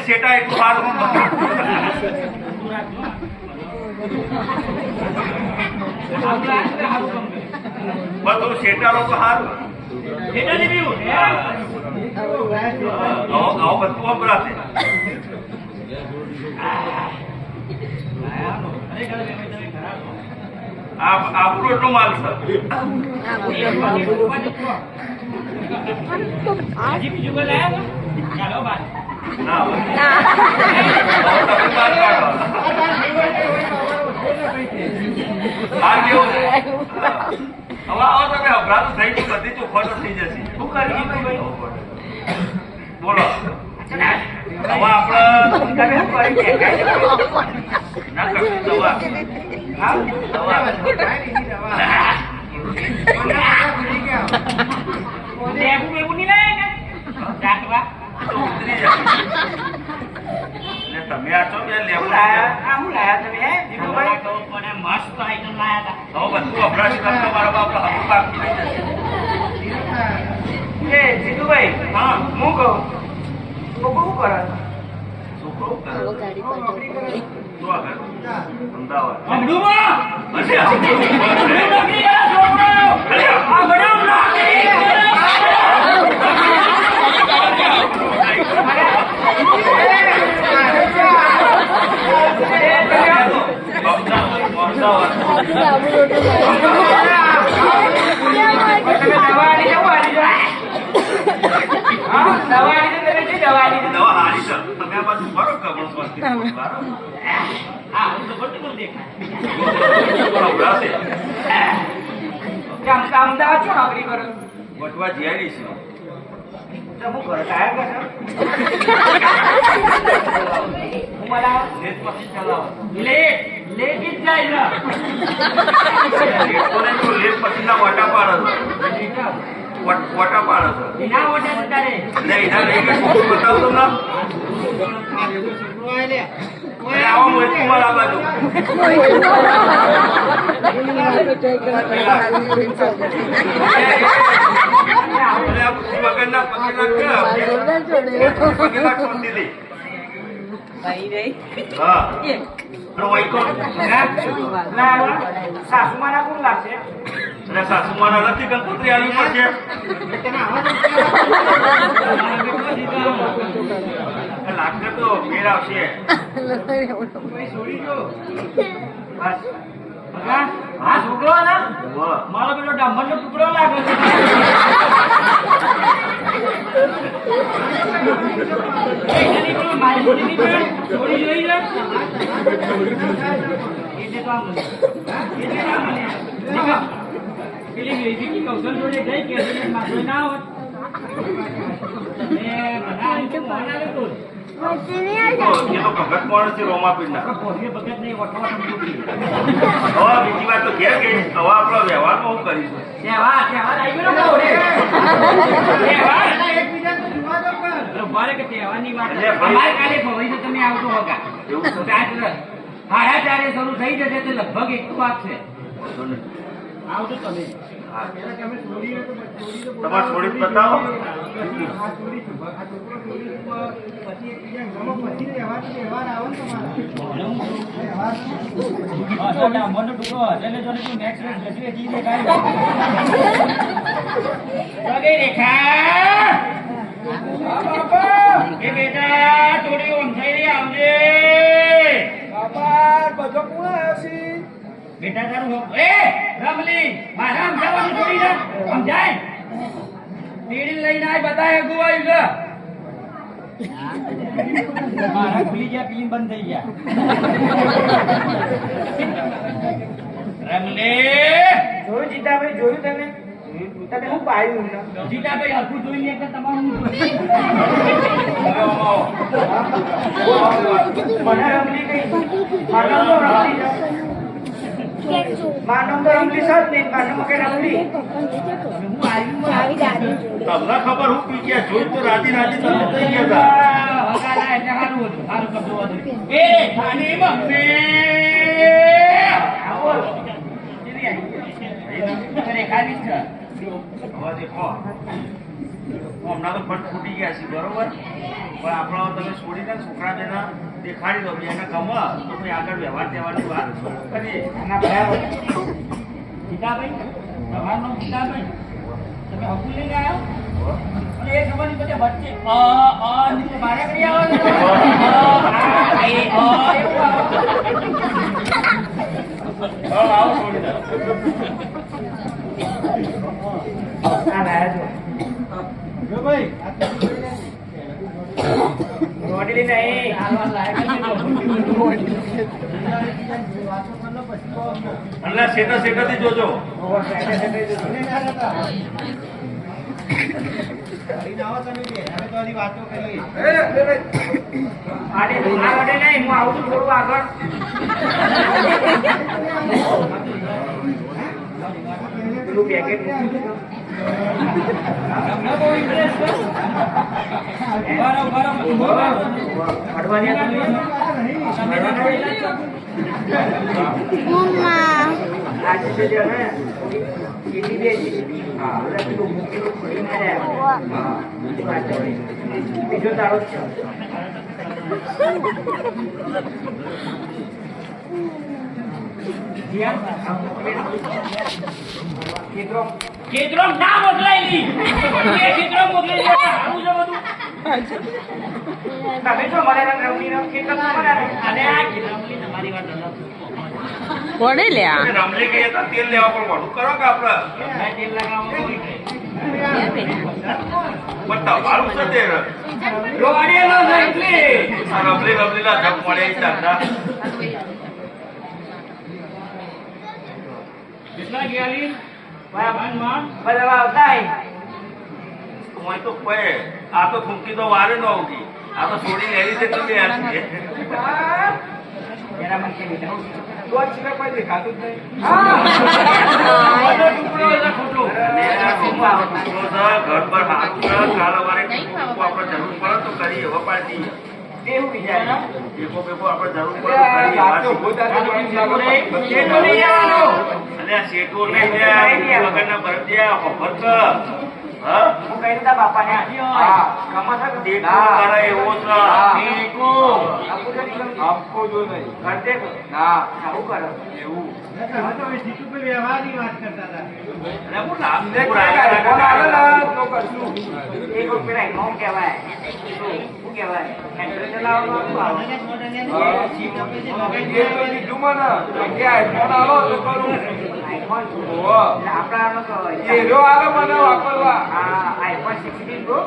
સેટા એટલું સારું બધું સેટા લોકો સારું આવો બધું અપરાધ આપણું એટલું માલ છે તમે અપરાધ થઈ ગયું બધી ચોખ્ખો થઈ જશે શું કરી બોલો હવે આપણે ના કરશું દવા તમે આ છો બે લેવું લાયા તમે મસ્ત આઈટમ લાયા હતા બધું અપરાધ કરતો મારો બાપ હમ બાકી એ જીતુભાઈ હા હું કહું છોકરું કરે છોકરું અમદાવાદ છો નોકરી કરો વટવા જીઆઈડી છે હું ઘરે ટાયર કરશો હું મને લેટ પછી ચલાવો લેટ જ જાય લેટ પછી ના વટા પાડો વટા પાડો છો એના વટા નતા રે એના બતાવો તમને આવો મોટું મારા બાજુ સાસુમાના કોણ લાગશે સાસુમાના નથી કંકોત્રી આવી પડશે લાગશે તો ફેર આવશે હા છોકરો મારો પેલો ડામર નો ટુકડો લાગે છે બીજી વાત તો ઘેર ગઈ હવે આપડો વ્યવહાર હું કરીશું તમે આવતો હોગા સાડા ચારે શરૂ થઈ જશે તો લગભગ એક તો આપશે આવજો તમે તમારે થોડી બતાવો બેટા થોડી ઊંઘાઈ આવજે બધો કોણ આવ્યો છે બેટા તારું એ રમલી મારા સમજાવવાનું છોડી દે સમજાય તીડી લઈને આય બતાય અગુ આવ્યું છે મારા ખુલી ગયા પીન બંધ થઈ ગયા રમલે જોયું જીતાભાઈ, જોયું તમે? તમે શું પાયું એમને? જીતાભાઈ હરખું જોઈને એક તમારું મને રમલી કઈ? મારો નામ તો રમલી છે. મારો નામ તો રમલી છે જ નહીં. મારો નામ કઈ રમલી? તમને ખબર હું પી ગયા જોઈ તો રાજી રાજી તમે થઈ ગયા હતા. એટલે સારું હતું, સારું કપડું હતું. એ ખાની મમ્મી અરે ખાલી છે હવે દેખો હમણાં તો ફટ ફૂટી ગયા છે બરોબર, પણ આપણો તમે છોડીને છોકરા બેના દેખાડી દો એને ગમે તો પછી આગળ વ્યવહાર તહેવારની વાત કરીએ. ના બરાબર. જીતાભાઈ તમારું નામ જીતાભાઈ, તમે હકુ લઈને આવ્યો અને એ ખબરની બધે વચ્ચે નીચે મારે કરી આવો છો. આવો છોડી દો. આ લાયા છો. રોટી લઈને અહીં. એટલે શેઠા શેઠાથી જોજો. ઓહો, સાઈડે સાઈડે જોજો. આને આ વડે નહીં, હું આવું છું થોડું આગળ. પેલું પેકેટ મૂકી દો. તમને બહુ ઇન્ટરેસ્ટ છે? બરાબર અડવાની આ તમે? આજે છે જે ને, એની બે છે. હા, ઓલા પેલું મૂકેલું ખોલીને આવ્યા. હા, બીજી વાત છે. બીજો તારો જ છે. કેદરો ના મોકલાયેલી એ કેદરો મોકલાયેલી આવું છે બધું. તમે જો મને રમણી રમ કેટલા તમારા અને આ કેદરામલી તમારી વાત અલગ કોને લ્યા તમે રમલી ગયા હતા તેલ લેવા પણ મોડું કરો કે આપણે છે. તેલ લગાવવામાં કોઈ નહીં. પણ તમારું છે તે રોવાડેલો છે એટલે. આ રમલી રમલીના જપ મળે એ ચાલતા. કેટલા ગયાલી માં બધા આવતા હું તો કોઈ આ તો થૂંકી તો વારે ન આવતી, આ તો છોડી લેલી છે તો બે આ છે. એના મન કે લીધા તો જ સિવાય કોઈ દેખાતું જ નહીં. બધો ટુકડો છે ખોટો. અને આ ટૂંકો ટુકડો છે, ઘર પર હાથ છે, કાળવારે ટૂંકો આપણે જરૂર પડે તો કરી એવો પાડી એવું વિચાર એકો બેકો આપણે જરૂર પડે તો કરી શેઠો નહીં આવવાનો. અને આ શેઠો લઈ ગયા વગરના ભરજ્યા ખબર છે. હા હું કહી દીધા બાપાને હા ગમત છે દેખો કરે એવો છે. દેખો આપકો જો નહીં કર દે ના આવું કરો એવું તો જીતુભાઈ વ્યવહારની વાત કરતા હતા. અને હું નામ એક રૂપિયા નોમ કહેવાય શું કહેવાય હેન્ડલ ચલાવવાનું આવે આઈફોન 16 પ્રો